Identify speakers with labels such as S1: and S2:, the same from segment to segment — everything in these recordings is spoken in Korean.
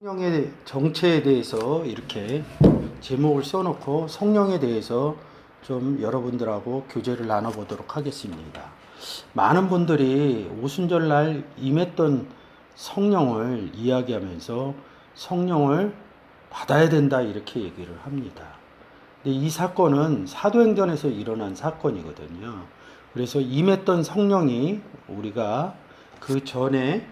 S1: 성령의 정체에 대해서 이렇게 제목을 써놓고 성령에 대해서 좀 여러분들하고 교제를 나눠보도록 하겠습니다. 많은 분들이 오순절날 임했던 성령을 이야기하면서 성령을 받아야 된다 이렇게 얘기를 합니다. 근데 이 사건은 사도행전에서 일어난 사건이거든요. 그래서 임했던 성령이 우리가 그 전에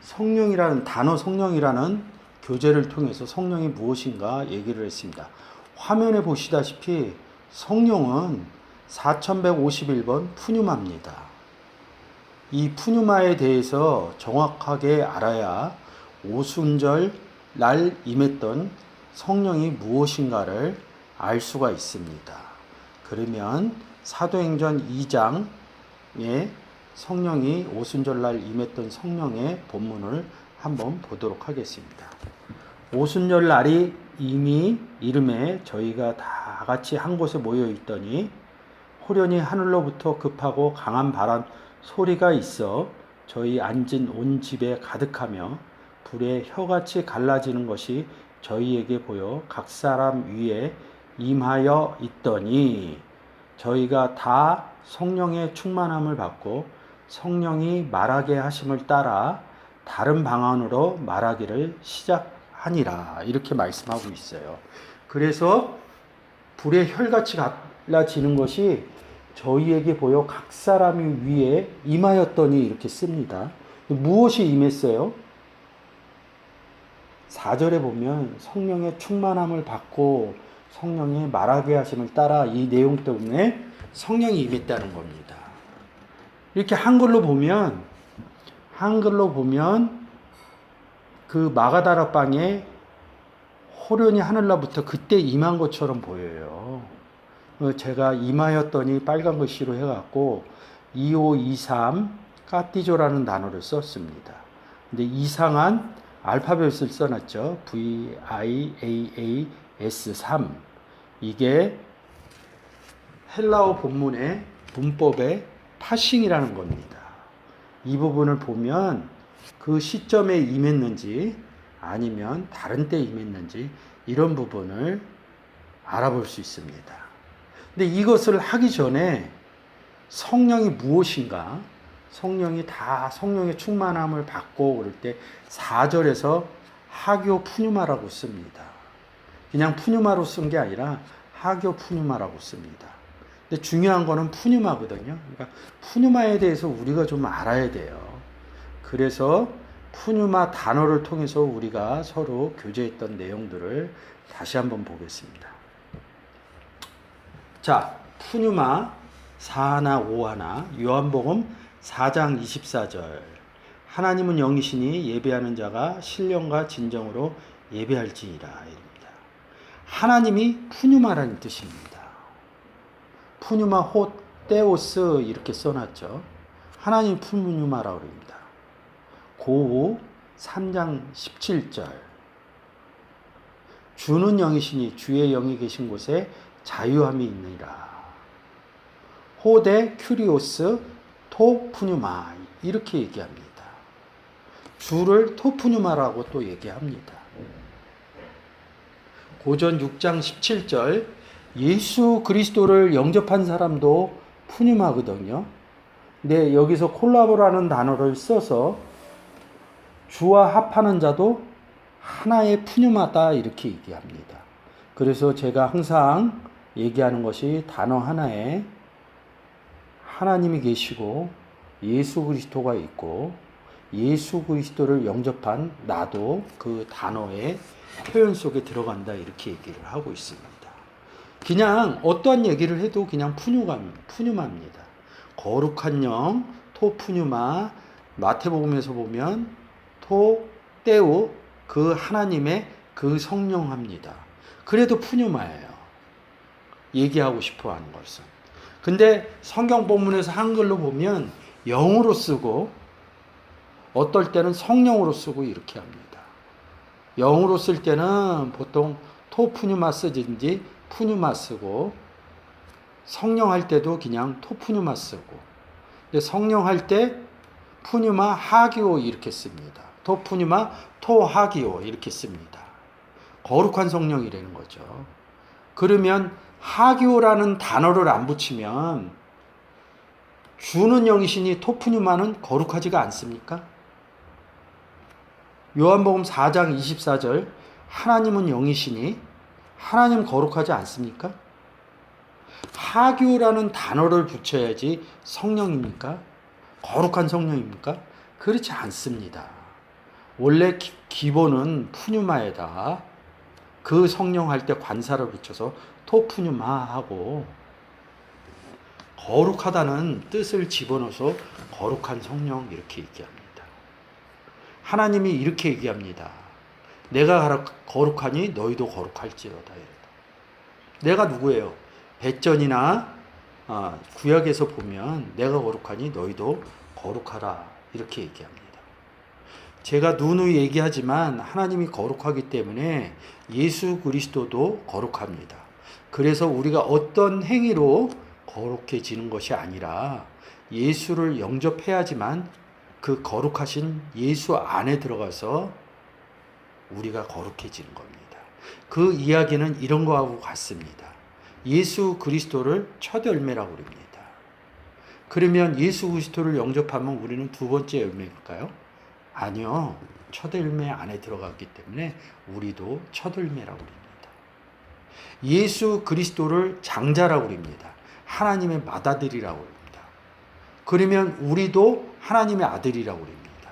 S1: 성령이라는 단어 성령이라는 교제를 통해서 성령이 무엇인가 얘기를 했습니다. 화면에 보시다시피 성령은 4151번 푸뉴마입니다. 이 푸뉴마에 대해서 정확하게 알아야 오순절 날 임했던 성령이 무엇인가를 알 수가 있습니다. 그러면 사도행전 2장에 성령이 오순절 날 임했던 성령의 본문을 한번 보도록 하겠습니다. 오순절 날이 이미 이름에 저희가 다 같이 한 곳에 모여 있더니 호련히 하늘로부터 급하고 강한 바람 소리가 있어 저희 앉은 온 집에 가득하며 불에 혀같이 갈라지는 것이 저희에게 보여 각 사람 위에 임하여 있더니 저희가 다 성령의 충만함을 받고 성령이 말하게 하심을 따라 다른 방언으로 말하기를 시작하니라 이렇게 말씀하고 있어요. 그래서 불의 혈같이 갈라지는 것이 저희에게 보여 각 사람이 위에 임하였더니 이렇게 씁니다. 무엇이 임했어요? 4절에 보면 성령의 충만함을 받고 성령의 말하게 하심을 따라 이 내용 때문에 성령이 임했다는 겁니다. 이렇게 한글로 보면 그 마가다라 방에 호련히 하늘로부터 그때 임한 것처럼 보여요. 제가 임하였더니 빨간 글씨로 해갖고 2523 까띠조라는 단어를 썼습니다. 근데 이상한 알파벳을 써놨죠. VIAAS3 이게 헬라어 본문의 문법의 파싱이라는 겁니다. 이 부분을 보면 그 시점에 임했는지 아니면 다른 때 임했는지 이런 부분을 알아볼 수 있습니다. 근데 이것을 하기 전에 성령이 무엇인가? 성령이 다 성령의 충만함을 받고 그럴 때 4절에서 하교 푸뉴마라고 씁니다. 그냥 푸뉴마로 쓴 게 아니라 하교 푸뉴마라고 씁니다. 근데 중요한 거는 푸뉴마거든요. 그러니까 푸뉴마에 대해서 우리가 좀 알아야 돼요. 그래서 푸뉴마 단어를 통해서 우리가 서로 교제했던 내용들을 다시 한번 보겠습니다. 자, 푸뉴마 4하나 5하나 요한복음 4장 24절 하나님은 영이시니 예배하는 자가 신령과 진정으로 예배할지니라 이럽니다. 하나님이 푸뉴마라는 뜻입니다. 푸뉴마 호 테오스 이렇게 써놨죠. 하나님 푸뉴마라고 합니다. 고우 3장 17절 주는 영이시니 주의 영이 계신 곳에 자유함이 있느니라. 호데 큐리오스 토 푸뉴마 이렇게 얘기합니다. 주를 토 푸뉴마라고 또 얘기합니다. 고전 6장 17절 예수 그리스도를 영접한 사람도 푸뉴마거든요. 근데 여기서 콜라보라는 단어를 써서 주와 합하는 자도 하나의 푸뉴마다 이렇게 얘기합니다. 그래서 제가 항상 얘기하는 것이 단어 하나에 하나님이 계시고 예수 그리스도가 있고 예수 그리스도를 영접한 나도 그 단어의 표현 속에 들어간다 이렇게 얘기를 하고 있습니다. 그냥 어떠한 얘기를 해도 그냥 푸뉴마입니다. 거룩한 영, 토 푸뉴마, 마태복음에서 보면 토 떼우 그 하나님의 그 성령합니다. 그래도 푸뉴마예요. 얘기하고 싶어 하는 것은. 근데 성경 본문에서 한글로 보면 영으로 쓰고 어떨 때는 성령으로 쓰고 이렇게 합니다. 영으로 쓸 때는 보통 토 푸뉴마 쓰든지 푸뉴마 쓰고 성령 할 때도 그냥 토 푸뉴마 쓰고 근데 성령 할 때 푸뉴마 하교 이렇게 씁니다. 토푸뉴마 토하기오 이렇게 씁니다. 거룩한 성령이라는 거죠. 그러면 하기오라는 단어를 안 붙이면 주는 영이시니 토푸뉴마는 거룩하지가 않습니까? 요한복음 4장 24절 하나님은 영이시니 하나님 거룩하지 않습니까? 하기오라는 단어를 붙여야지 성령입니까? 거룩한 성령입니까? 그렇지 않습니다. 원래 기본은 푸뉴마에다 그 성령 할 때 관사를 붙여서 토푸뉴마 하고 거룩하다는 뜻을 집어넣어서 거룩한 성령 이렇게 얘기합니다. 하나님이 이렇게 얘기합니다. 내가 거룩하니 너희도 거룩할지로다. 내가 누구예요? 배전이나 구약에서 보면 내가 거룩하니 너희도 거룩하라 이렇게 얘기합니다. 제가 누누이 얘기하지만 하나님이 거룩하기 때문에 예수 그리스도도 거룩합니다. 그래서 우리가 어떤 행위로 거룩해지는 것이 아니라 예수를 영접해야지만 그 거룩하신 예수 안에 들어가서 우리가 거룩해지는 겁니다. 그 이야기는 이런 거하고 같습니다. 예수 그리스도를 첫 열매라고 그럽니다. 그러면 예수 그리스도를 영접하면 우리는 두 번째 열매일까요? 아니요. 첫 열매 안에 들어갔기 때문에 우리도 첫 열매라고 그럽니다. 예수 그리스도를 장자라고 그럽니다. 하나님의 맏아들이라고 그럽니다. 그러면 우리도 하나님의 아들이라고 그럽니다.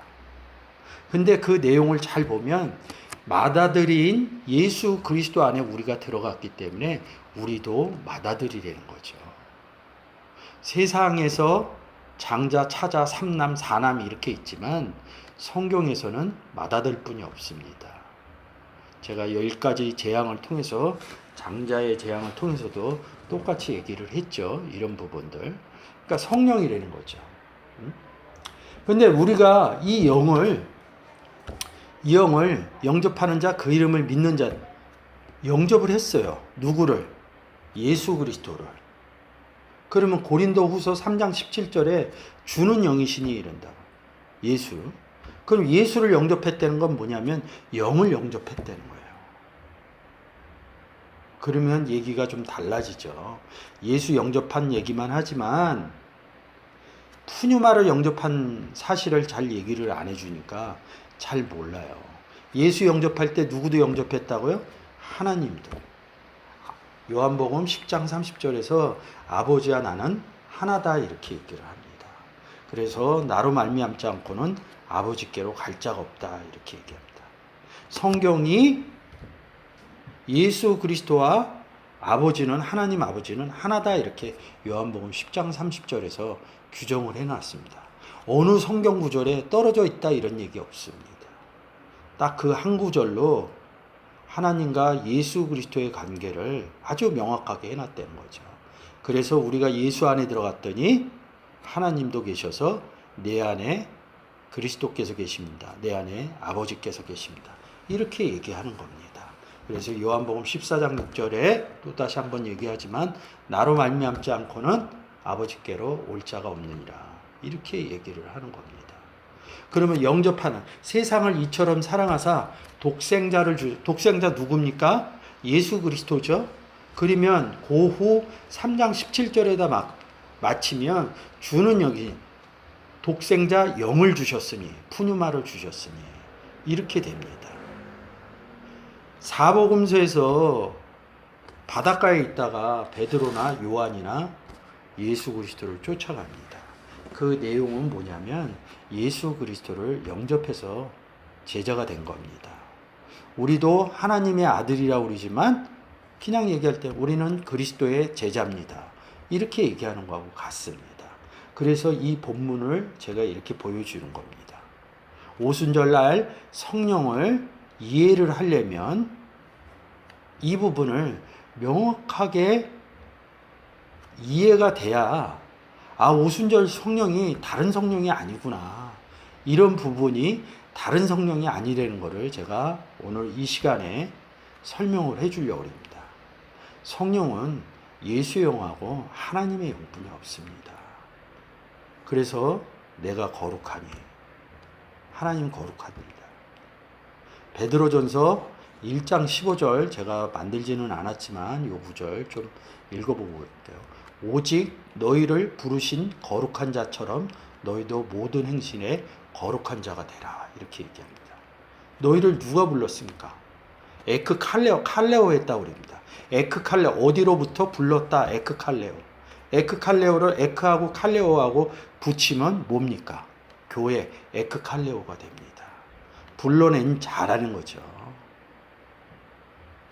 S1: 근데 그 내용을 잘 보면 맏아들인 예수 그리스도 안에 우리가 들어갔기 때문에 우리도 맏아들이라는 거죠. 세상에서 장자, 차자, 삼남, 사남이 이렇게 있지만 성경에서는 맏아들 뿐이 없습니다. 제가 10가지 재앙을 통해서 장자의 재앙을 통해서도 똑같이 얘기를 했죠. 이런 부분들. 그러니까 성령이라는 거죠. 근데 우리가 이 영을 영접하는 자, 그 이름을 믿는 자 영접을 했어요. 누구를? 예수 그리스도를. 그러면 고린도후서 3장 17절에 주는 영이시니 이른다. 예수. 그럼 예수를 영접했다는 건 뭐냐면 영을 영접했다는 거예요. 그러면 얘기가 좀 달라지죠. 예수 영접한 얘기만 하지만 푸뉴마를 영접한 사실을 잘 얘기를 안 해주니까 잘 몰라요. 예수 영접할 때 누구도 영접했다고요? 하나님도. 요한복음 10장 30절에서 아버지와 나는 하나다 이렇게 얘기를 합니다. 그래서 나로 말미암지 않고는 아버지께로 갈 자가 없다 이렇게 얘기합니다. 성경이 예수 그리스도와 아버지는 하나님 아버지는 하나다 이렇게 요한복음 10장 30절에서 규정을 해놨습니다. 어느 성경 구절에 떨어져 있다 이런 얘기 없습니다. 딱 그 한 구절로 하나님과 예수 그리스도의 관계를 아주 명확하게 해놨다는 거죠. 그래서 우리가 예수 안에 들어갔더니 하나님도 계셔서 내 안에 그리스도께서 계십니다. 내 안에 아버지께서 계십니다. 이렇게 얘기하는 겁니다. 그래서 요한복음 14장 6절에 또 다시 한번 얘기하지만 나로 말미암지 않고는 아버지께로 올 자가 없느니라. 이렇게 얘기를 하는 겁니다. 그러면 영접하는 세상을 이처럼 사랑하사 독생자 누굽니까? 예수 그리스도죠. 그러면 고후 3장 17절에다 마치면 주는 여기 독생자 영을 주셨으니 푸뉴마를 주셨으니 이렇게 됩니다. 사복음서에서 바닷가에 있다가 베드로나 요한이나 예수 그리스도를 쫓아갑니다. 그 내용은 뭐냐면 예수 그리스도를 영접해서 제자가 된 겁니다. 우리도 하나님의 아들이라고 그러지만 그냥 얘기할 때 우리는 그리스도의 제자입니다. 이렇게 얘기하는 거하고 같습니다. 그래서 이 본문을 제가 이렇게 보여주는 겁니다. 오순절날 성령을 이해를 하려면 이 부분을 명확하게 이해가 돼야 오순절 성령이 다른 성령이 아니구나. 이런 부분이 다른 성령이 아니라는 것을 제가 오늘 이 시간에 설명을 해주려고 합니다. 성령은 예수의 영하고 하나님의 영뿐이 없습니다. 그래서 내가 거룩하니 하나님 거룩합니다. 베드로전서 1장 15절 제가 만들지는 않았지만 요 구절 좀 읽어보고 있대요. 오직 너희를 부르신 거룩한 자처럼 너희도 모든 행실에 거룩한 자가 되라. 이렇게 얘기합니다. 너희를 누가 불렀습니까? 칼레오 했다고 그럽니다. 칼레오, 어디로부터 불렀다? 칼레오. 칼레오를 에크하고 칼레오하고 붙이면 뭡니까? 교회 칼레오가 됩니다. 불러낸 자라는 거죠.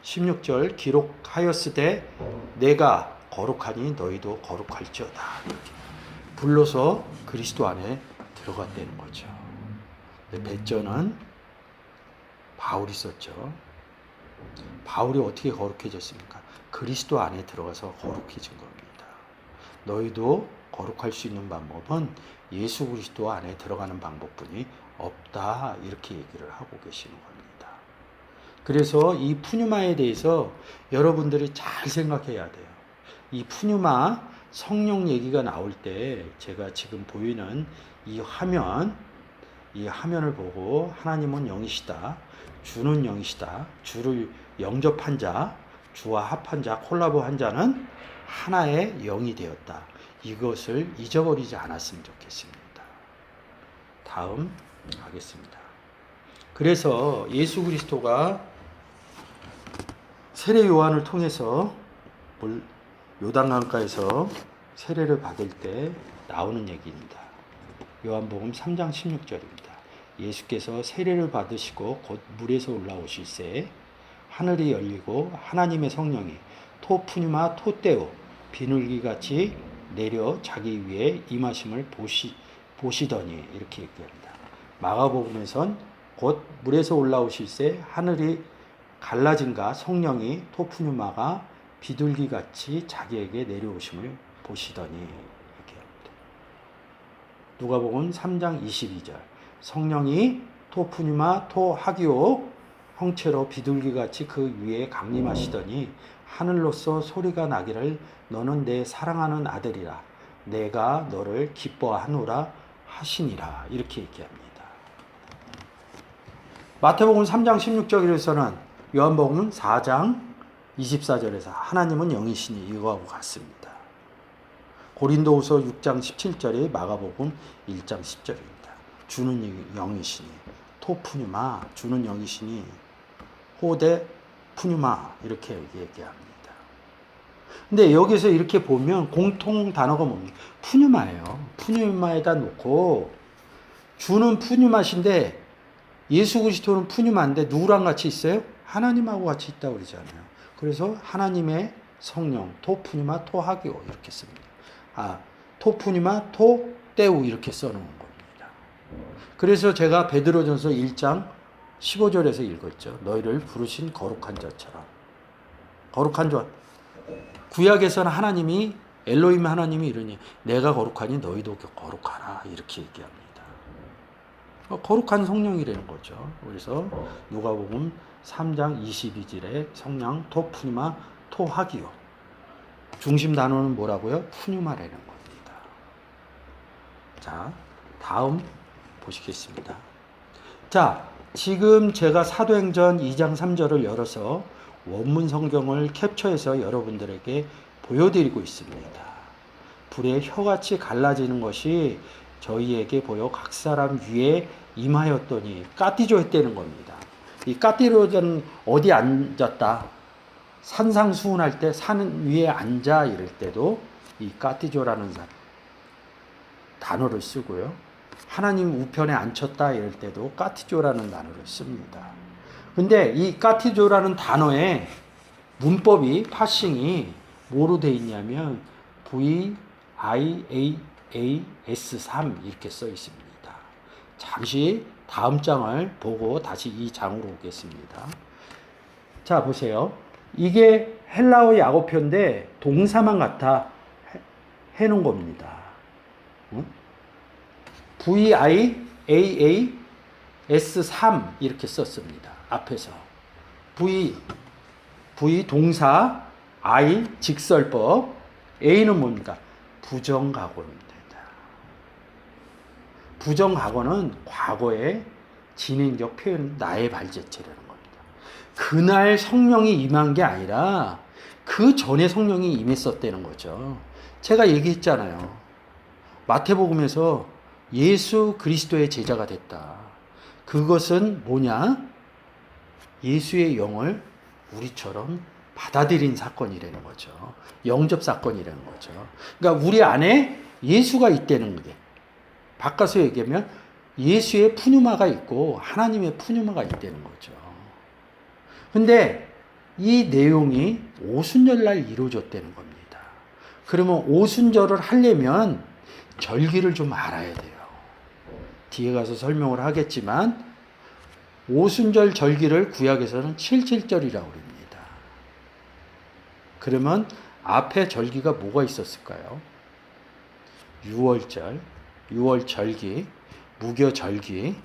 S1: 16절 기록하였으되 내가 거룩하니 너희도 거룩할지어다. 이렇게 불러서 그리스도 안에 들어갔다는 거죠. 배전은 바울이 썼죠. 바울이 어떻게 거룩해졌습니까? 그리스도 안에 들어가서 거룩해진 겁니다. 너희도 거룩할 수 있는 방법은 예수 그리스도 안에 들어가는 방법뿐이 없다. 이렇게 얘기를 하고 계시는 겁니다. 그래서 이 푸뉴마에 대해서 여러분들이 잘 생각해야 돼요. 이 푸뉴마 성령 얘기가 나올 때 제가 지금 보이는 이 화면을 보고 하나님은 영이시다. 주는 영이시다. 주를 영접한 자, 주와 합한 자, 콜라보한 자는 하나의 영이 되었다. 이것을 잊어버리지 않았으면 좋겠습니다. 다음 가겠습니다. 그래서 예수 그리스도가 세례 요한을 통해서 요단강가에서 세례를 받을 때 나오는 얘기입니다. 요한복음 3장 16절입니다. 예수께서 세례를 받으시고 곧 물에서 올라오실새 하늘이 열리고 하나님의 성령이 토푸뉴마 토떼오 비둘기같이 내려 자기 위에 임하심을 보시더니 이렇게 얘기합니다. 마가복음에선 곧 물에서 올라오실새 하늘이 갈라진가 성령이 토푸뉴마가 비둘기같이 자기에게 내려오심을 보시더니 이렇게 합니다. 누가복음 3장 22절 성령이 토푸뉴마 토하기오 형체로 비둘기같이 그 위에 강림하시더니 하늘로서 소리가 나기를 너는 내 사랑하는 아들이라 내가 너를 기뻐하노라 하시니라 이렇게 얘기합니다. 마태복음 3장 16절에서는 요한복음 4장 24절에서 하나님은 영이시니 이거하고 같습니다. 고린도후서 6장 17절이 마가복음 1장 10절입니다. 주는 영이시니 토푸뉴마 주는 영이시니 호데 푸뉴마 이렇게 얘기합니다. 근데 여기서 이렇게 보면 공통 단어가 뭡니까? 푸뉴마예요. 푸뉴마에다 놓고 주는 푸뉴마신데 예수 그리스도는 푸뉴마인데 누구랑 같이 있어요? 하나님하고 같이 있다고 그러잖아요. 그래서 하나님의 성령 토푸뉴마 토하기오 이렇게 씁니다. 토푸뉴마 토떼우 이렇게 써놓은 겁니다. 그래서 제가 베드로전서 1장 15절에서 읽었죠. 너희를 부르신 거룩한 자처럼. 거룩한 자. 구약에서는 하나님이 엘로힘 하나님이 이러니 내가 거룩하니 너희도 거룩하라 이렇게 얘기합니다. 거룩한 성령이라는 거죠. 그래서 누가복음 3장 22절에 성령 토푸뉴마 토하기오. 중심 단어는 뭐라고요? 푸뉴마라는 겁니다. 자, 다음 보시겠습니다. 자, 지금 제가 사도행전 2장 3절을 열어서 원문 성경을 캡처해서 여러분들에게 보여드리고 있습니다. 불에 혀같이 갈라지는 것이 저희에게 보여 각 사람 위에 임하였더니 까띠조 했다는 겁니다. 이 까띠조는 어디 앉았다? 산상수훈할 때 산 위에 앉아 이럴 때도 이 까띠조라는 단어를 쓰고요. 하나님 우편에 앉혔다 이럴 때도 까티조라는 단어를 씁니다. 근데 이 까티조라는 단어의 문법이 파싱이 뭐로 되어 있냐면 VIAAS3 이렇게 써 있습니다. 잠시 다음 장을 보고 다시 이 장으로 오겠습니다. 자, 보세요. 이게 헬라어 약어표인데 동사만 갖다 해놓은 겁니다. VIAAS3 이렇게 썼습니다. 앞에서 V 동사, I 직설법, A는 뭡니까? 부정과거입니다. 부정과거는 과거에 진행적 표현, 나의 발제체라는 겁니다. 그날 성령이 임한 게 아니라 그 전에 성령이 임했었다는 거죠. 제가 얘기했잖아요. 마태복음에서 예수 그리스도의 제자가 됐다. 그것은 뭐냐? 예수의 영을 우리처럼 받아들인 사건이라는 거죠. 영접 사건이라는 거죠. 그러니까 우리 안에 예수가 있다는 게, 바꿔서 얘기하면 예수의 푸뉴마가 있고 하나님의 푸뉴마가 있다는 거죠. 근데 이 내용이 오순절날 이루어졌다는 겁니다. 그러면 오순절을 하려면 절기를 좀 알아야 돼요. 뒤에 가서 설명을 하겠지만 오순절 절기를 구약에서는 77절이라고 합니다. 그러면 앞에 절기가 뭐가 있었을까요? 6월절, 6월절기, 무교절기,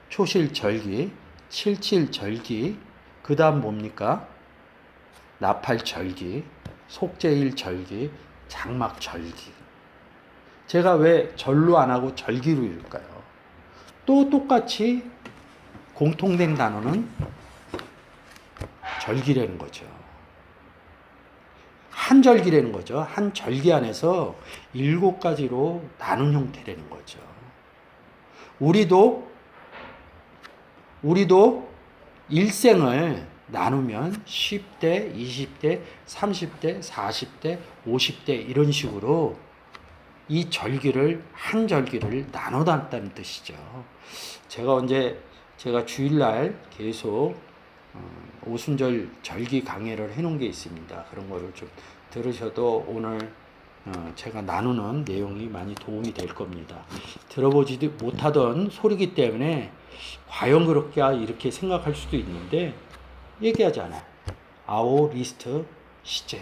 S1: 초실절기, 77절기, 그 다음 뭡니까? 나팔절기, 속죄일절기, 장막절기. 제가 왜 절로 안 하고 절기로 읽을까요? 또 똑같이 공통된 단어는 절기라는 거죠. 한 절기라는 거죠. 한 절기 안에서 7가지로 나눈 형태라는 거죠. 우리도 일생을 나누면 10대, 20대, 30대, 40대, 50대 이런 식으로 이 절기를, 한 절기를 나눠놨다는 뜻이죠. 제가 주일날 계속 오순절 절기 강해를 해놓은 게 있습니다. 그런 거를 좀 들으셔도 오늘 제가 나누는 내용이 많이 도움이 될 겁니다. 들어보지도 못하던 소리기 때문에 과연 그렇게 이렇게 생각할 수도 있는데 얘기하지 않아요. 아오리스트 시제.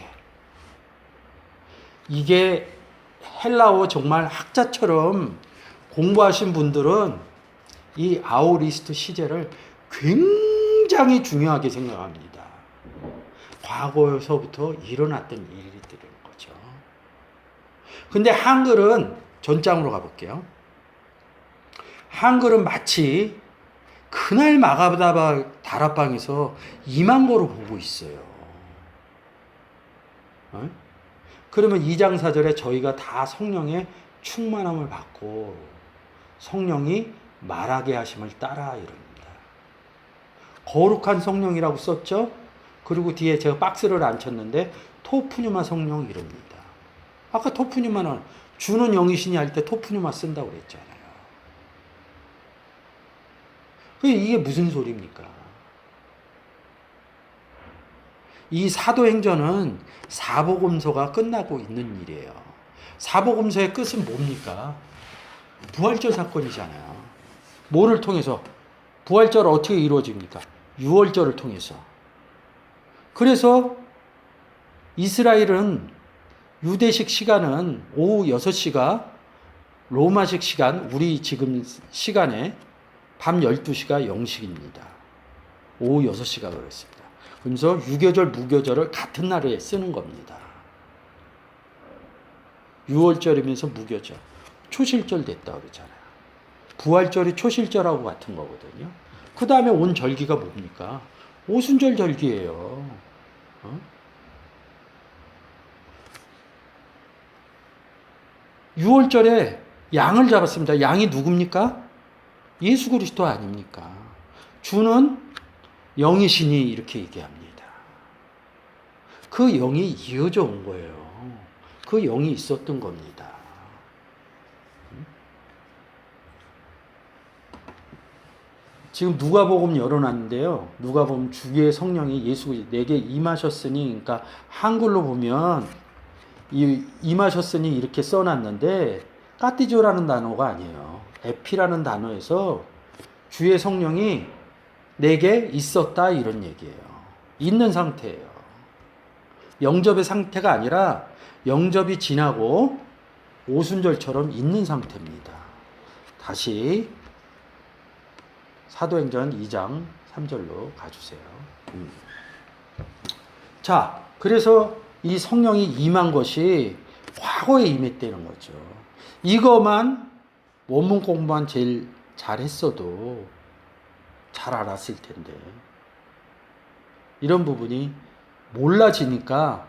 S1: 이게 헬라어 정말 학자처럼 공부하신 분들은 이 아오리스트 시제를 굉장히 중요하게 생각합니다. 과거에서부터 일어났던 일들인 거죠. 근데 한글은 전장으로 가볼게요. 한글은 마치 그날 다락방에서 임한 거로 보고 있어요. 그러면 2장 4절에 저희가 다 성령의 충만함을 받고 성령이 말하게 하심을 따라 이럽니다. 거룩한 성령이라고 썼죠? 그리고 뒤에 제가 박스를 안 쳤는데 토프뉴마 성령 이럽니다. 아까 토프뉴마는 주는 영이시니 할 때 토프뉴마 쓴다고 그랬잖아요. 이게 무슨 소리입니까? 이 사도행전은 사복음서가 끝나고 있는 일이에요. 사복음서의 끝은 뭡니까? 부활절 사건이잖아요. 뭐를 통해서? 부활절 어떻게 이루어집니까? 6월절을 통해서. 그래서 이스라엘은 유대식 시간은 오후 6시가 로마식 시간, 우리 지금 시간에 밤 12시가 영식입니다. 오후 6시가 그랬습니다. 그래서 유교절, 무교절을 같은 날에 쓰는 겁니다. 6월절이면서 무교절, 초실절 됐다 그러잖아요. 부활절이 초실절하고 같은 거거든요. 그 다음에 온 절기가 뭡니까? 오순절 절기예요. 6월절에 양을 잡았습니다. 양이 누굽니까? 예수 그리스도 아닙니까? 주는 영이시니 이렇게 얘기합니다. 그 영이 이어져 온 거예요. 그 영이 있었던 겁니다. 지금 누가복음 열어놨는데요. 누가복음 주의 성령이 예수 내게 임하셨으니, 그러니까 한글로 보면 임하셨으니 이렇게 써놨는데 까티조라는 단어가 아니에요. 에피라는 단어에서 주의 성령이 내게 있었다 이런 얘기예요. 있는 상태예요. 영접의 상태가 아니라 영접이 지나고 오순절처럼 있는 상태입니다. 다시 사도행전 2장 3절로 가주세요. 자, 그래서 이 성령이 임한 것이 과거에 임했다는 거죠. 이것만 원문 공부만 제일 잘했어도 잘 알았을 텐데. 이런 부분이 몰라지니까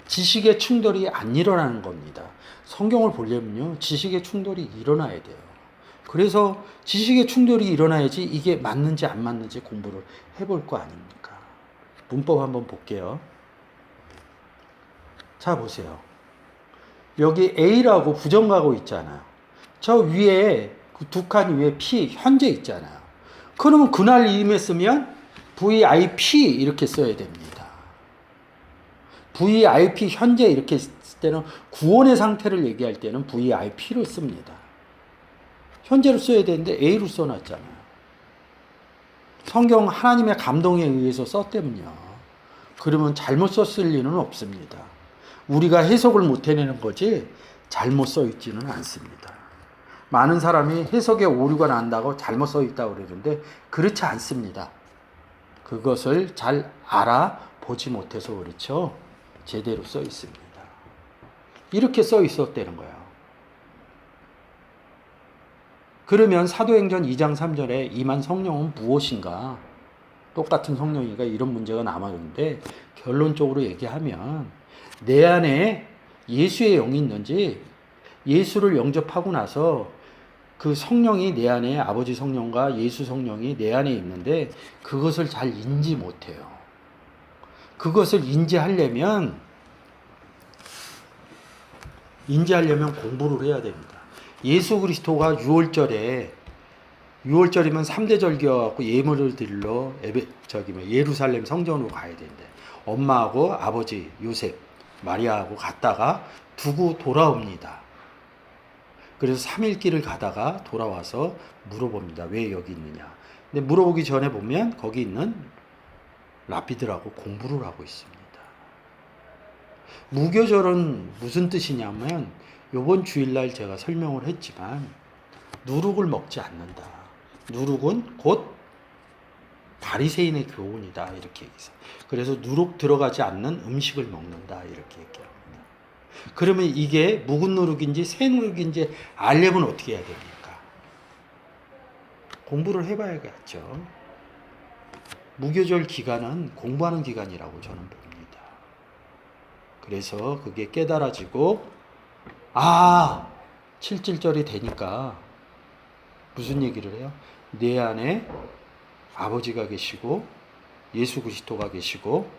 S1: 지식의 충돌이 안 일어나는 겁니다. 성경을 보려면요, 지식의 충돌이 일어나야 돼요. 그래서 지식의 충돌이 일어나야지 이게 맞는지 안 맞는지 공부를 해볼 거 아닙니까? 문법 한번 볼게요. 자, 보세요. 여기 A라고 부정가고 있잖아요. 저 위에 그 두 칸 위에 P 현재 있잖아요. 그러면 그날 임했으면 VIP 이렇게 써야 됩니다. VIP 현재 이렇게 쓸 때는 구원의 상태를 얘기할 때는 VIP로 씁니다. 현재로 써야 되는데 A로 써놨잖아요. 성경 하나님의 감동에 의해서 썼다면요. 그러면 잘못 썼을 리는 없습니다. 우리가 해석을 못 해내는 거지 잘못 써 있지는 않습니다. 많은 사람이 해석에 오류가 난다고 잘못 써 있다고 그러는데 그렇지 않습니다. 그것을 잘 알아보지 못해서 그렇죠. 제대로 써 있습니다. 이렇게 써 있었다는 거예요. 그러면 사도행전 2장 3절에 임한 성령은 무엇인가? 똑같은 성령이니까 이런 문제가 남아있는데 결론적으로 얘기하면 내 안에 예수의 영이 있는지 예수를 영접하고 나서 그 성령이 내 안에 아버지 성령과 예수 성령이 내 안에 있는데 그것을 잘 인지 못해요. 그것을 인지하려면 공부를 해야 됩니다. 예수 그리스도가 6월절이면 3대 절기여갖고 예물을 드리러 예루살렘 성전으로 가야 된대. 엄마하고 아버지 요셉, 마리아하고 갔다가 두고 돌아옵니다. 그래서 3일 길을 가다가 돌아와서 물어봅니다. 왜 여기 있느냐. 근데 물어보기 전에 보면 거기 있는 랍비들하고 공부를 하고 있습니다. 무교절은 무슨 뜻이냐면 이번 주일날 제가 설명을 했지만 누룩을 먹지 않는다. 누룩은 곧 바리새인의 교훈이다. 이렇게 얘기해요. 그래서 누룩 들어가지 않는 음식을 먹는다. 이렇게 얘기합니다. 그러면 이게 묵은 누룩인지 새 누룩인지 알려면 어떻게 해야 됩니까? 공부를 해봐야겠죠. 무교절 기간은 공부하는 기간이라고 저는 봅니다. 그래서 그게 깨달아지고 7.7절이 되니까 무슨 얘기를 해요? 내 안에 아버지가 계시고 예수 그리스도가 계시고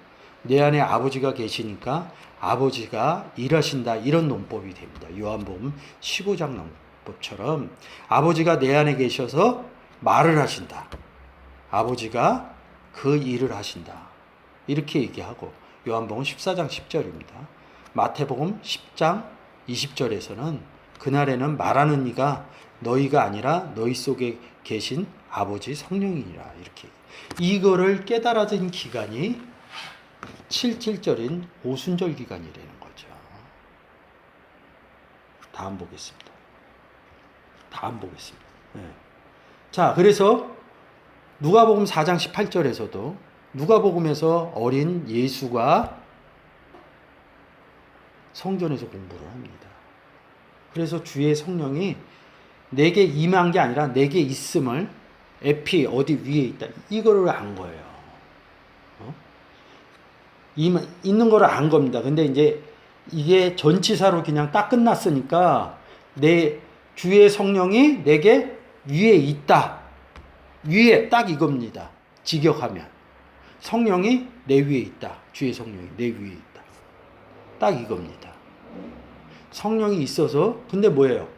S1: 내 안에 아버지가 계시니까 아버지가 일하신다. 이런 논법이 됩니다. 요한복음 15장 논법처럼 아버지가 내 안에 계셔서 말을 하신다. 아버지가 그 일을 하신다. 이렇게 얘기하고 요한복음 14장 10절입니다. 마태복음 10장 20절에서는 그날에는 말하는 이가 너희가 아니라 너희 속에 계신 아버지 성령이니라. 이렇게 이거를 깨달아진 기간이 7.7절인 오순절 기간이라는 거죠. 다음 보겠습니다. 네. 자, 그래서 누가복음 4장 18절에서도 누가복음에서 어린 예수가 성전에서 공부를 합니다. 그래서 주의 성령이 내게 임한 게 아니라 내게 있음을 에피 어디 위에 있다. 이거를 안 거예요. 있는 거를 안 겁니다. 근데 이제 이게 전치사로 그냥 딱 끝났으니까 내 주의 성령이 내게 위에 있다. 위에 딱 이겁니다. 직역하면 성령이 내 위에 있다. 주의 성령이 내 위에 있다. 딱 이겁니다. 성령이 있어서 근데 뭐예요?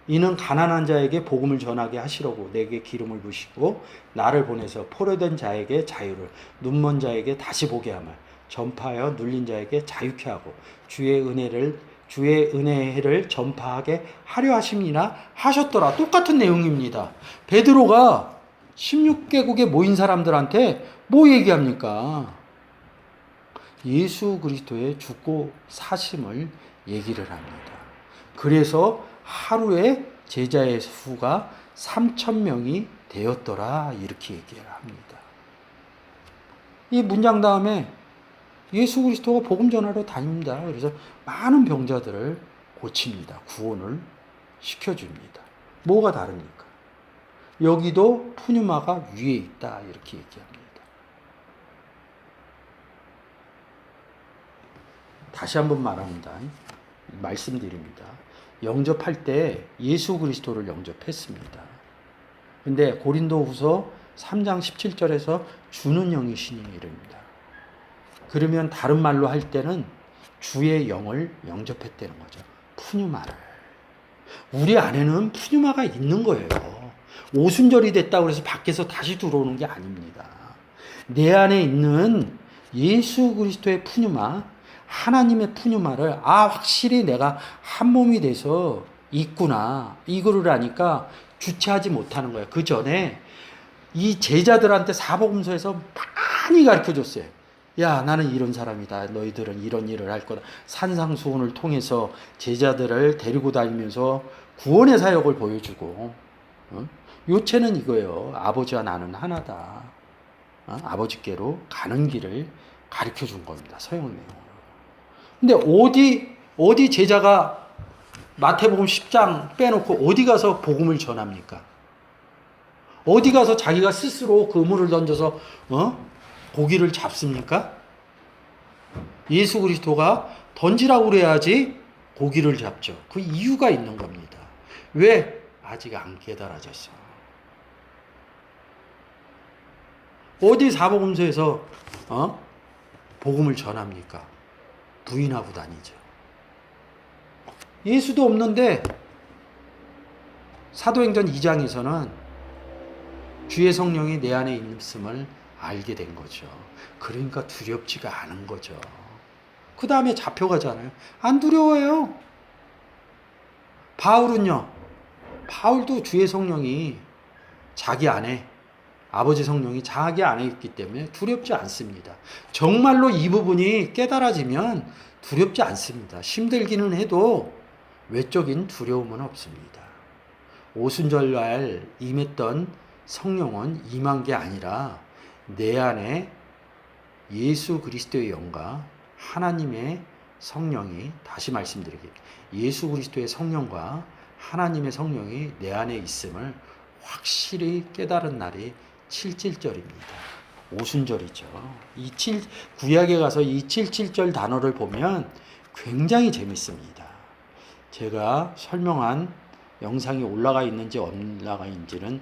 S1: 이는 가난한 자에게 복음을 전하게 하시려고 내게 기름을 부시고 나를 보내서 포로된 자에게 자유를 눈먼 자에게 다시 보게 하며 전파하여 눌린 자에게 자유케 하고 주의 은혜의 해를 전파하게 하려 하심이나 하셨더라. 똑같은 내용입니다. 베드로가 16개국에 모인 사람들한테 뭐 얘기합니까? 예수 그리스도의 죽고 사심을 얘기를 합니다. 그래서 하루에 제자의 수가 3,000명이 되었더라. 이렇게 얘기를 합니다. 이 문장 다음에 예수 그리스도가 복음 전하러 다닙니다. 그래서 많은 병자들을 고칩니다. 구원을 시켜줍니다. 뭐가 다릅니까? 여기도 푸뉴마가 위에 있다. 이렇게 얘기합니다. 다시 한번 말합니다. 말씀드립니다. 영접할 때 예수 그리스도를 영접했습니다. 근데 고린도후서 3장 17절에서 주는 영이시니 이릅니다. 그러면 다른 말로 할 때는 주의 영을 영접했다는 거죠. 푸뉴마를. 우리 안에는 푸뉴마가 있는 거예요. 오순절이 됐다고 해서 밖에서 다시 들어오는 게 아닙니다. 내 안에 있는 예수 그리스도의 푸뉴마, 하나님의 푸뉴마를 확실히 내가 한 몸이 돼서 있구나. 이거를 아니까 주체하지 못하는 거예요. 그 전에 이 제자들한테 사복음서에서 많이 가르쳐줬어요. 야, 나는 이런 사람이다. 너희들은 이런 일을 할 거다. 산상수훈을 통해서 제자들을 데리고 다니면서 구원의 사역을 보여주고, 요체는 이거예요. 아버지와 나는 하나다. 아버지께로 가는 길을 가르쳐 준 겁니다. 서영 내용으로. 근데 어디 제자가 마태복음 10장 빼놓고 어디 가서 복음을 전합니까? 어디 가서 자기가 스스로 그물을 던져서 고기를 잡습니까? 예수 그리스도가 던지라고 그래야지 고기를 잡죠. 그 이유가 있는 겁니다. 왜? 아직 안 깨달아졌어. 어디 사복음서에서 복음을 전합니까? 부인하고 다니죠. 예수도 없는데 사도행전 2장에서는 주의 성령이 내 안에 있음을 알게 된 거죠. 그러니까 두렵지가 않은 거죠. 그 다음에 잡혀가잖아요. 안 두려워요. 바울은요. 바울도 주의 성령이 자기 안에, 아버지 성령이 자기 안에 있기 때문에 두렵지 않습니다. 정말로 이 부분이 깨달아지면 두렵지 않습니다. 힘들기는 해도 외적인 두려움은 없습니다. 오순절날 임했던 성령은 임한 게 아니라 내 안에 예수 그리스도의 영과 하나님의 성령이, 다시 말씀드리겠습니다. 예수 그리스도의 성령과 하나님의 성령이 내 안에 있음을 확실히 깨달은 날이 칠칠절입니다. 오순절이죠. 구약에 가서 이 77절 단어를 보면 굉장히 재밌습니다. 제가 설명한 영상이 올라가 있는지 올라가 있는지는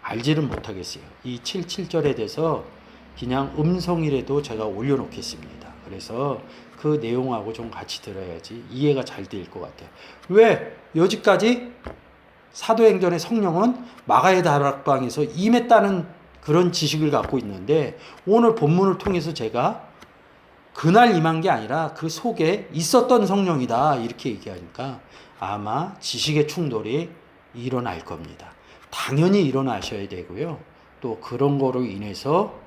S1: 알지는 못하겠어요. 이 77절에 대해서 그냥 음성이라도 제가 올려놓겠습니다. 그래서 그 내용하고 좀 같이 들어야지 이해가 잘 될 것 같아요. 왜? 여지까지 사도행전의 성령은 마가의 다락방에서 임했다는 그런 지식을 갖고 있는데, 오늘 본문을 통해서 제가 그날 임한 게 아니라 그 속에 있었던 성령이다 이렇게 얘기하니까 아마 지식의 충돌이 일어날 겁니다. 당연히 일어나셔야 되고요. 또 그런 거로 인해서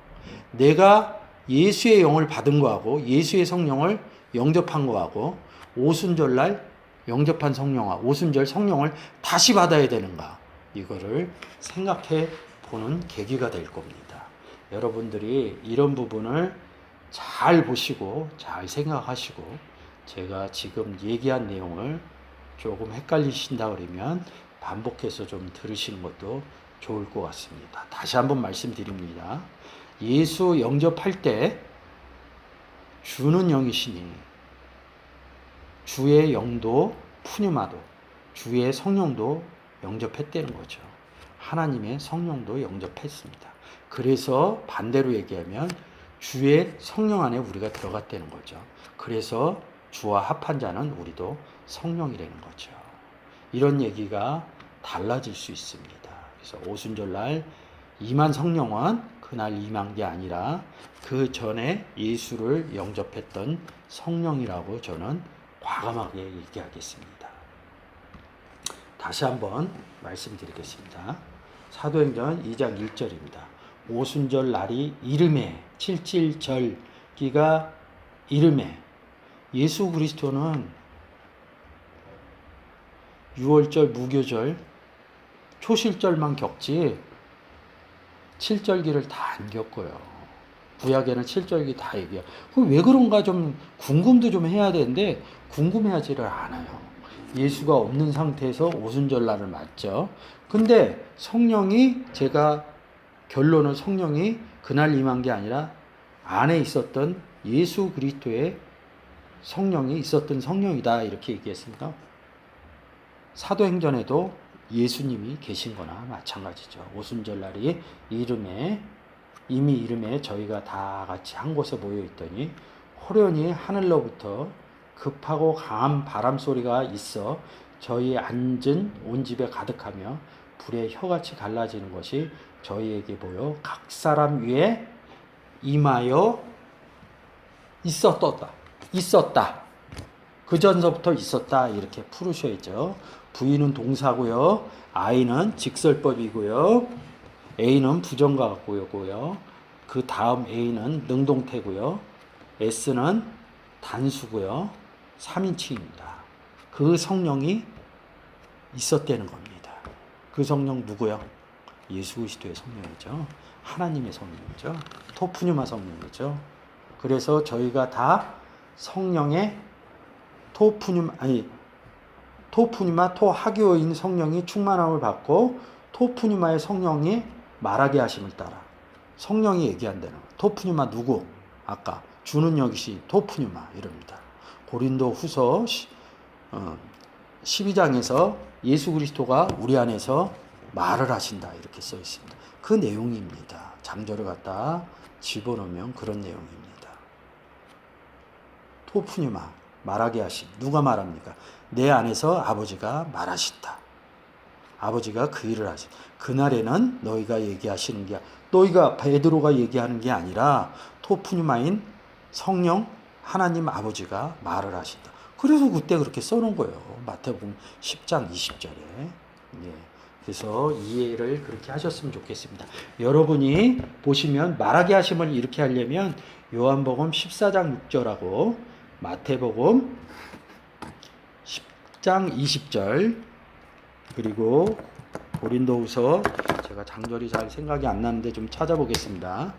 S1: 내가 예수의 영을 받은 거하고 예수의 성령을 영접한 거하고 오순절날 영접한 성령과 오순절 성령을 다시 받아야 되는가, 이거를 생각해 보는 계기가 될 겁니다. 여러분들이 이런 부분을 잘 보시고 잘 생각하시고 제가 지금 얘기한 내용을 조금 헷갈리신다 그러면 반복해서 좀 들으시는 것도 좋을 것 같습니다. 다시 한번 말씀드립니다. 예수 영접할 때 주는 영이시니 주의 영도 푸뉴마도 주의 성령도 영접했다는 거죠. 하나님의 성령도 영접했습니다. 그래서 반대로 얘기하면 주의 성령 안에 우리가 들어갔다는 거죠. 그래서 주와 합한 자는 우리도 성령이라는 거죠. 이런 얘기가 달라질 수 있습니다. 그래서 오순절날 임한 성령은 그날 임한 게 아니라 그 전에 예수를 영접했던 성령이라고 저는 과감하게 얘기하겠습니다. 다시 한번 말씀드리겠습니다. 사도행전 2장 1절입니다. 오순절 날이 이름에, 칠칠절기가 이름에, 예수 그리스도는 6월절, 무교절, 초실절만 겪지 7절기를 다 안 겪어요. 구약에는 7절기 다 얘기해요. 왜 그런가 좀 궁금도 좀 해야 되는데 궁금해하지를 않아요. 예수가 없는 상태에서 오순절날을 맞죠. 근데 성령이 제가 결론은 성령이 그날 임한 게 아니라 안에 있었던 예수 그리스도의 성령이 있었던 성령이다 이렇게 얘기했습니다. 사도행전에도 예수님이 계신 거나 마찬가지죠. 오순절날이 이미 이름에 저희가 다 같이 한 곳에 모여 있더니 호련히 하늘로부터 급하고 강한 바람 소리가 있어 저희 앉은 온 집에 가득하며 불에 혀같이 갈라지는 것이 저희에게 보여 각 사람 위에 임하여 있었다. 그 전서부터 있었다 이렇게 풀으셔야죠. V는 동사고요. I는 직설법이고요. A는 부정과 같고요. 그 다음 A는 능동태고요. S는 단수고요. 3인칭입니다. 그 성령이 있었다는 겁니다. 그 성령 누구요? 예수 그리스도의 성령이죠. 하나님의 성령이죠. 토프뉴마 성령이죠. 그래서 저희가 다 성령의 토프뉴마 토하교인 성령이 충만함을 받고 토프뉴마의 성령이 말하게 하심을 따라 성령이 얘기한다는 거예요. 토프뉴마 누구? 아까 주는 여기시 토프뉴마 이럽니다. 고린도 후서 12장에서 예수 그리스도가 우리 안에서 말을 하신다 이렇게 써 있습니다. 그 내용입니다. 장절을 갖다 집어넣으면 그런 내용입니다. 토프뉴마 말하게 하신 누가 말합니까? 내 안에서 아버지가 말하신다. 아버지가 그 일을 하신 그날에는 너희가 얘기하시는 게 너희가 베드로가 얘기하는 게 아니라 토프뉴마인 성령 하나님 아버지가 말을 하신다. 그래서 그때 그렇게 써놓은 거예요. 마태복음 10장 20절에. 예. 그래서 이해를 그렇게 하셨으면 좋겠습니다. 여러분이 보시면 말하게 하심을 이렇게 하려면 요한복음 14장 6절하고 마태복음 10장 20절 그리고 고린도후서 제가 장절이 잘 생각이 안 나는데 좀 찾아보겠습니다.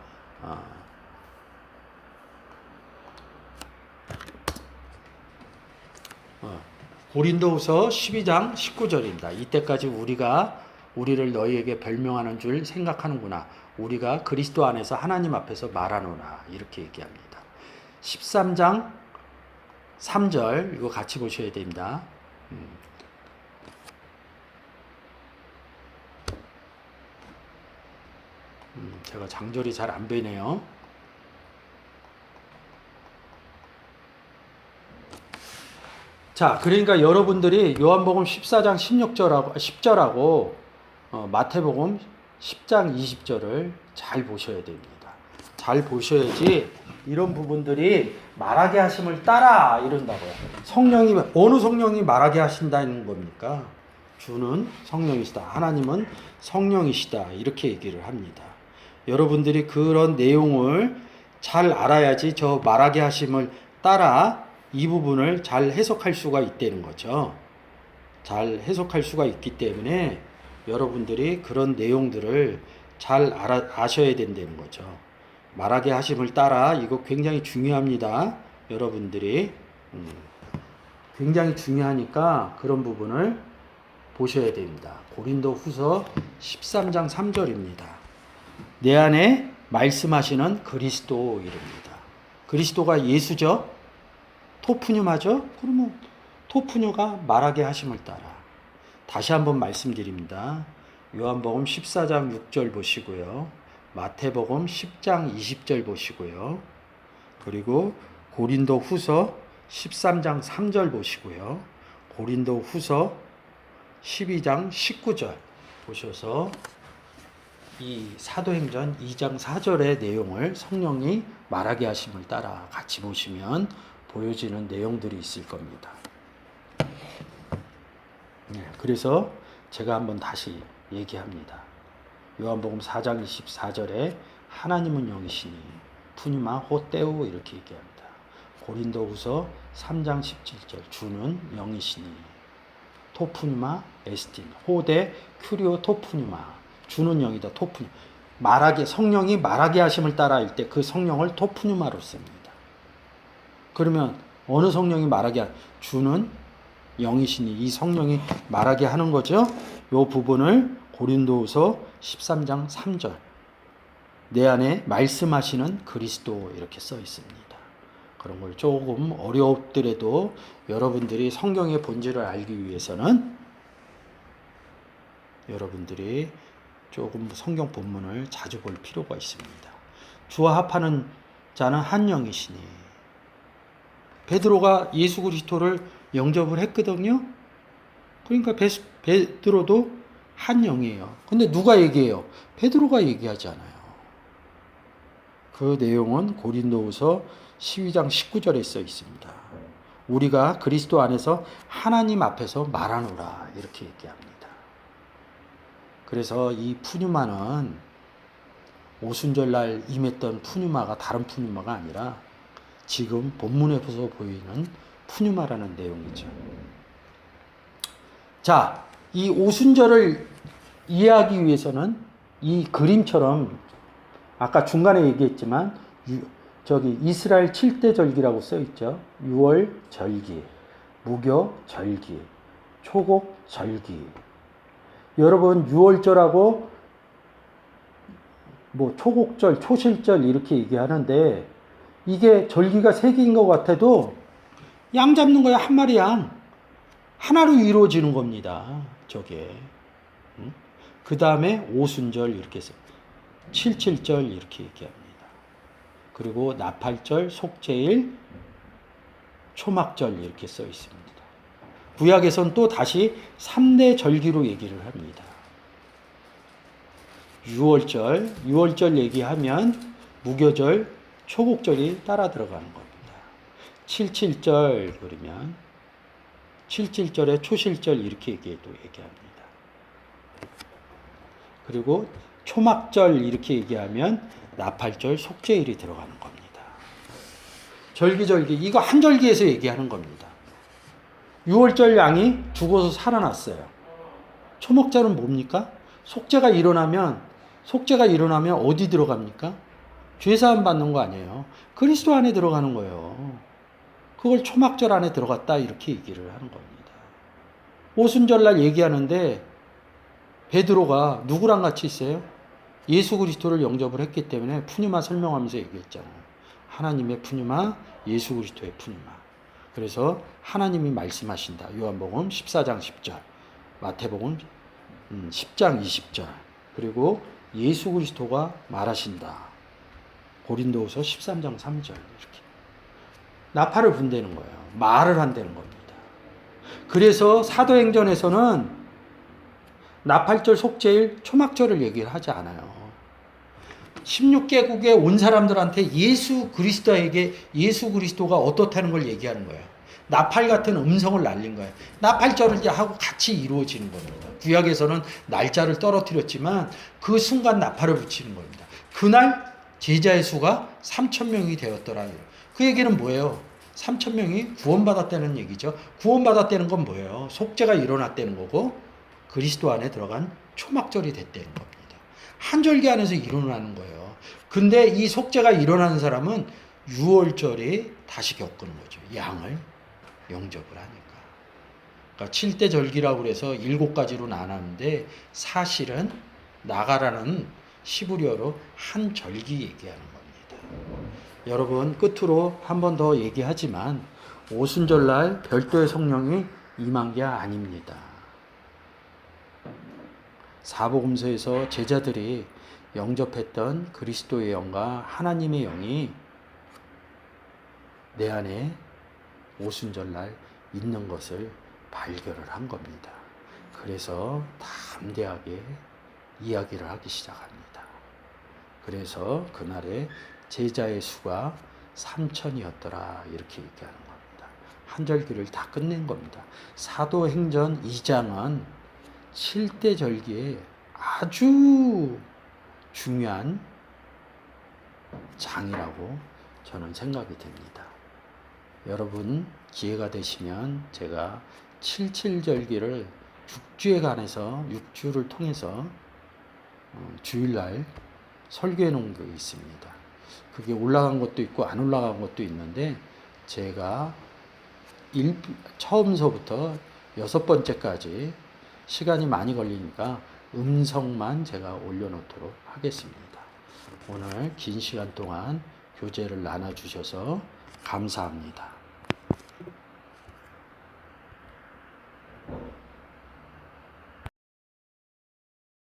S1: 고린도후서 12장 19절입니다. 이때까지 우리를 너희에게 별명하는 줄 생각하는구나. 우리가 그리스도 안에서 하나님 앞에서 말하노라. 이렇게 얘기합니다. 13장 3절 이거 같이 보셔야 됩니다. 제가 장절이 잘 안 보이네요. 자, 그러니까 여러분들이 요한복음 14장 10절하고 마태복음 10장 20절을 잘 보셔야 됩니다. 잘 보셔야지 이런 부분들이 말하게 하심을 따라 이런다고요. 어느 성령이 말하게 하신다는 겁니까? 주는 성령이시다. 하나님은 성령이시다. 이렇게 얘기를 합니다. 여러분들이 그런 내용을 잘 알아야지 저 말하게 하심을 따라 이 부분을 잘 해석할 수가 있다는 거죠. 잘 해석할 수가 있기 때문에 여러분들이 그런 내용들을 잘 아셔야 된다는 거죠. 말하게 하심을 따라 이거 굉장히 중요합니다. 여러분들이 굉장히 중요하니까 그런 부분을 보셔야 됩니다. 고린도 후서 13장 3절입니다. 내 안에 말씀하시는 그리스도 이릅니다. 그리스도가 예수죠? 토프뉴마죠? 그러면 토프뉴가 말하게 하심을 따라 다시 한번 말씀드립니다. 요한복음 14장 6절 보시고요. 마태복음 10장 20절 보시고요. 그리고 고린도 후서 13장 3절 보시고요. 고린도 후서 12장 19절 보셔서 이 사도행전 2장 4절의 내용을 성령이 말하게 하심을 따라 같이 보시면 보여지는 내용들이 있을 겁니다. 그래서 제가 한번 다시 얘기합니다. 요한복음 4장 24절에 하나님은 영이시니 푸니마 호떼우 이렇게 얘기합니다. 고린도후서 3장 17절 주는 영이시니 토푸니마 에스틴 호데 큐리오 토푸니마 주는 영이다. 토푸니 성령이 말하게 하심을 따라 할 때 그 성령을 토푸니마로 씁니다. 그러면 어느 성령이 말하게 주는 영이시니 이 성령이 말하게 하는 거죠. 이 부분을 고린도후서 13장 3절 내 안에 말씀하시는 그리스도 이렇게 써 있습니다. 그런 걸 조금 어렵더라도 여러분들이 성경의 본질을 알기 위해서는 여러분들이 조금 성경 본문을 자주 볼 필요가 있습니다. 주와 합하는 자는 한 영이시니 베드로가 예수 그리스도를 영접을 했거든요. 그러니까 베드로도 한 영이에요. 근데 누가 얘기해요? 베드로가 얘기하지 않아요. 그 내용은 고린도후서 12장 19절에 써 있습니다. 우리가 그리스도 안에서 하나님 앞에서 말하노라 이렇게 얘기합니다. 그래서 이 푸뉴마는 오순절날 임했던 푸뉴마가 다른 푸뉴마가 아니라 지금 본문에서 보이는 푸뉴마라는 내용이죠. 자, 이 오순절을 이해하기 위해서는 이 그림처럼 아까 중간에 얘기했지만 저기 이스라엘 7대 절기라고 써 있죠. 6월 절기, 무교 절기, 초곡 절기. 여러분 6월절하고 뭐 초곡절, 초실절 이렇게 얘기하는데 이게 절기가 3개인 것 같아도 양 잡는 거야. 한 마리 양. 하나로 이루어지는 겁니다. 저게. 그 다음에 오순절 이렇게 써. 77절 이렇게 얘기합니다. 그리고 나팔절, 속죄일, 초막절 이렇게 써 있습니다. 구약에선 또 다시 3대 절기로 얘기를 합니다. 6월절 얘기하면 무교절, 초곡절이 따라 들어가는 겁니다. 77절 그러면 77절에 초실절 이렇게 얘기합니다. 그리고 초막절 이렇게 얘기하면 나팔절, 속죄일이 들어가는 겁니다. 절기 이거 한 절기에서 얘기하는 겁니다. 6월절 양이 죽어서 살아났어요. 초목절은 뭡니까? 속죄가 일어나면 어디 들어갑니까? 죄사함 받는 거 아니에요. 그리스도 안에 들어가는 거예요. 그걸 초막절 안에 들어갔다 이렇게 얘기를 하는 겁니다. 오순절날 얘기하는데 베드로가 누구랑 같이 있어요? 예수 그리스도를 영접을 했기 때문에 푸뉴마 설명하면서 얘기했잖아요. 하나님의 푸뉴마, 예수 그리스도의 푸뉴마. 그래서 하나님이 말씀하신다. 요한복음 14장 10절, 마태복음 10장 20절, 그리고 예수 그리스도가 말하신다. 고린도후서 13장 3절 이렇게. 나팔을 분대는 거예요. 말을 한다는 겁니다. 그래서 사도행전에서는 나팔절, 속죄일, 초막절을 얘기를 하지 않아요. 16개국에 온 사람들한테 예수 그리스도가 어떻다는 걸 얘기하는 거예요. 나팔 같은 음성을 날린 거예요. 나팔절을 하고 같이 이루어지는 겁니다. 구약에서는 날짜를 떨어뜨렸지만 그 순간 나팔을 붙이는 겁니다. 그날 제자의 수가 3,000명이 되었더라. 그 얘기는 뭐예요? 3,000명이 구원받았다는 얘기죠. 구원받았다는 건 뭐예요? 속죄가 일어났다는 거고 그리스도 안에 들어간 초막절이 됐다는 겁니다. 한 절기 안에서 일어나는 거예요. 근데 이 속죄가 일어나는 사람은 6월절에 다시 겪는 거죠. 양을 영접을 하니까. 그러니까 7대 절기라고 그래서 7가지로 나눴는데 사실은 나가라는 시브리어로 한 절기 얘기하는 겁니다. 여러분 끝으로 한 번 더 얘기하지만 오순절날 별도의 성령이 임한 게 아닙니다. 사복음서에서 제자들이 영접했던 그리스도의 영과 하나님의 영이 내 안에 오순절날 있는 것을 발견을 한 겁니다. 그래서 담대하게 이야기를 하기 시작합니다. 그래서 그날에 제자의 수가 3,000이었더라 이렇게 얘기하는 겁니다. 한 절기를 다 끝낸 겁니다. 사도행전 2장은 7대 절기에 아주 중요한 장이라고 저는 생각이 됩니다. 여러분 기회가 되시면 제가 77절기를 6주에 관해서 6주를 통해서 주일날 설교해 놓은 게 있습니다. 그게 올라간 것도 있고 안 올라간 것도 있는데 제가 처음서부터 6번째까지 시간이 많이 걸리니까 음성만 제가 올려놓도록 하겠습니다. 오늘 긴 시간 동안 교재를 나눠주셔서 감사합니다.